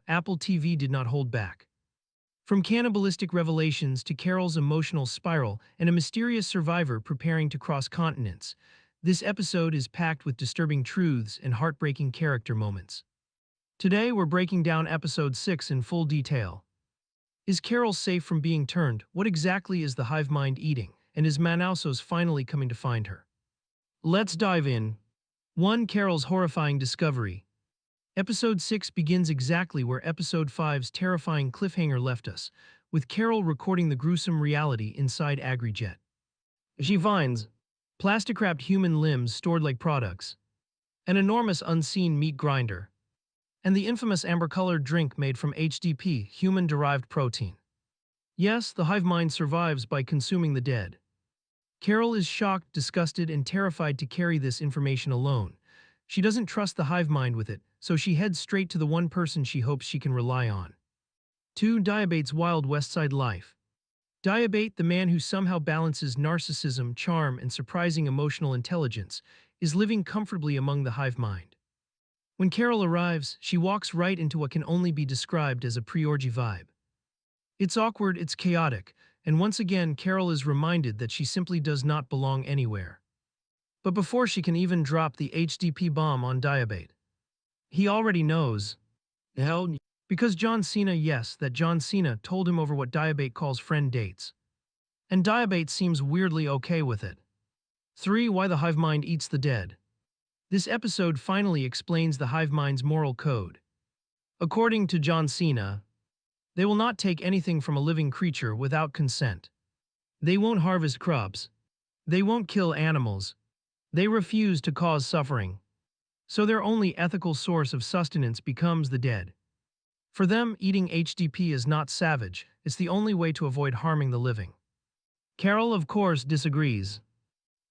Apple TV did not hold back. From cannibalistic revelations to Carol's emotional spiral and a mysterious survivor preparing to cross continents, this episode is packed with disturbing truths and heartbreaking character moments. Today, we're breaking down episode 6 in full detail. Is Carol safe from being turned? What exactly is the hive mind eating? And is Manousos finally coming to find her? Let's dive in. 1. Carol's horrifying discovery. Episode 6 begins exactly where Episode 5's terrifying cliffhanger left us, with Carol recording the gruesome reality inside Agri Jet. She finds plastic-wrapped human limbs stored like products, an enormous unseen meat grinder, and the infamous amber-colored drink made from HDP, human-derived protein. Yes, the hive mind survives by consuming the dead. Carol is shocked, disgusted, and terrified to carry this information alone. She doesn't trust the hive mind with it, so she heads straight to the one person she hopes she can rely on. 2. Diabate's wild West Side life. Diabate, the man who somehow balances narcissism, charm, and surprising emotional intelligence, is living comfortably among the hive mind. When Carol arrives, she walks right into what can only be described as a pre-orgy vibe. It's awkward, it's chaotic, and once again Carol is reminded that she simply does not belong anywhere. But before she can even drop the HDP bomb on Diabate, he already knows. Hell, because John Cena, that John Cena told him over what Diabate calls friend dates. And Diabate seems weirdly okay with it. 3. Why the hive mind eats the dead. This episode finally explains the hive mind's moral code. According to John Cena, they will not take anything from a living creature without consent. They won't harvest crops. They won't kill animals. They refuse to cause suffering. So their only ethical source of sustenance becomes the dead. For them, eating HDP is not savage, it's the only way to avoid harming the living. Carol, of course, disagrees.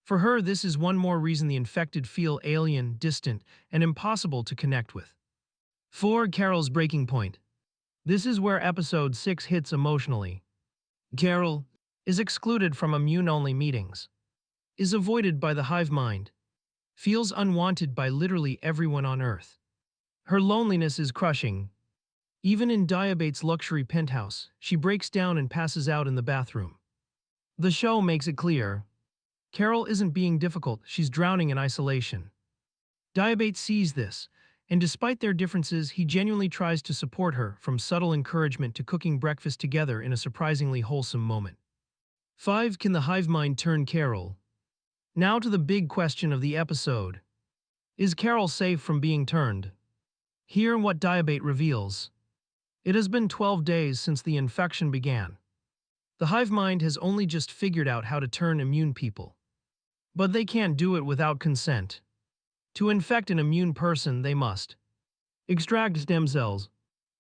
For her, this is one more reason the infected feel alien, distant, and impossible to connect with. 4. Carol's breaking point. This is where episode 6 hits emotionally. Carol is excluded from immune-only meetings, is avoided by the hive mind, feels unwanted by literally everyone on Earth. Her loneliness is crushing. Even in Diabate's luxury penthouse, she breaks down and passes out in the bathroom. The show makes it clear. Carol isn't being difficult, she's drowning in isolation. Diabate sees this, and despite their differences, he genuinely tries to support her, from subtle encouragement to cooking breakfast together in a surprisingly wholesome moment. 5. Can the hive mind turn Carol? Now to the big question of the episode. Is Carol safe from being turned? Hear what Diabate reveals. It has been 12 days since the infection began. The hive mind has only just figured out how to turn immune people. But they can't do it without consent. To infect an immune person, they must extract stem cells,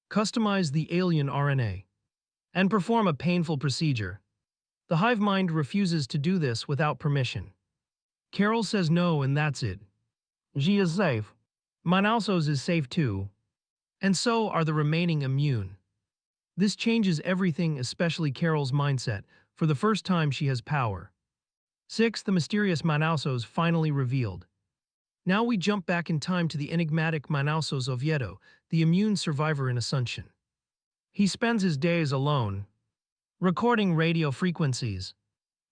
customize the alien RNA, and perform a painful procedure. The hive mind refuses to do this without permission. Carol says no, and that's it. She is safe. Manousos is safe too. And so are the remaining immune. This changes everything, especially Carol's mindset. For the first time, she has power. 6. The mysterious Manousos finally revealed. Now we jump back in time to the enigmatic Manousos Oviedo, the immune survivor in Asunción. He spends his days alone, recording radio frequencies,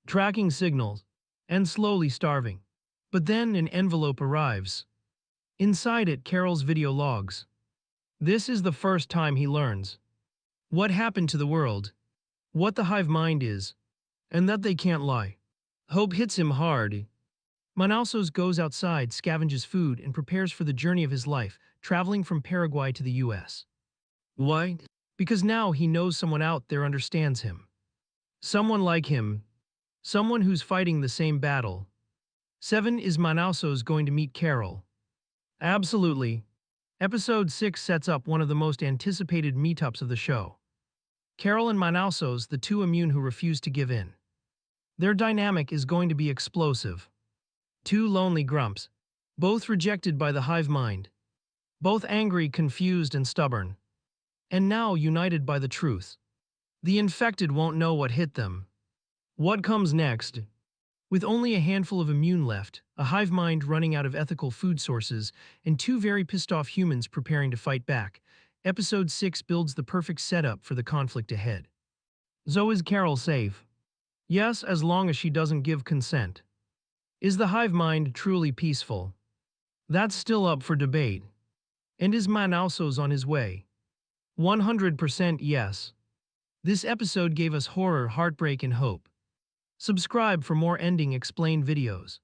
tracking signals, and slowly starving. But then an envelope arrives. Inside it, Carol's video logs. This is the first time he learns what happened to the world, what the hive mind is, and that they can't lie. Hope hits him hard. Manousos goes outside, scavenges food, and prepares for the journey of his life, traveling from Paraguay to the US. Why? Because now he knows someone out there understands him. Someone like him. Someone who's fighting the same battle. 7. Is Manousos going to meet Carol? Absolutely. Episode 6 sets up one of the most anticipated meetups of the show. Carol and Manousos, the two immune who refuse to give in. Their dynamic is going to be explosive. Two lonely grumps, both rejected by the hive mind, both angry, confused, and stubborn, and now united by the truth. The infected won't know what hit them. What comes next? With only a handful of immune left, a hive mind running out of ethical food sources, and two very pissed off humans preparing to fight back, Episode 6 builds the perfect setup for the conflict ahead. So is Carol safe? Yes, as long as she doesn't give consent. Is the hive mind truly peaceful? That's still up for debate. And is Manousos on his way? 100% yes. This episode gave us horror, heartbreak, and hope. Subscribe for more ending explained videos.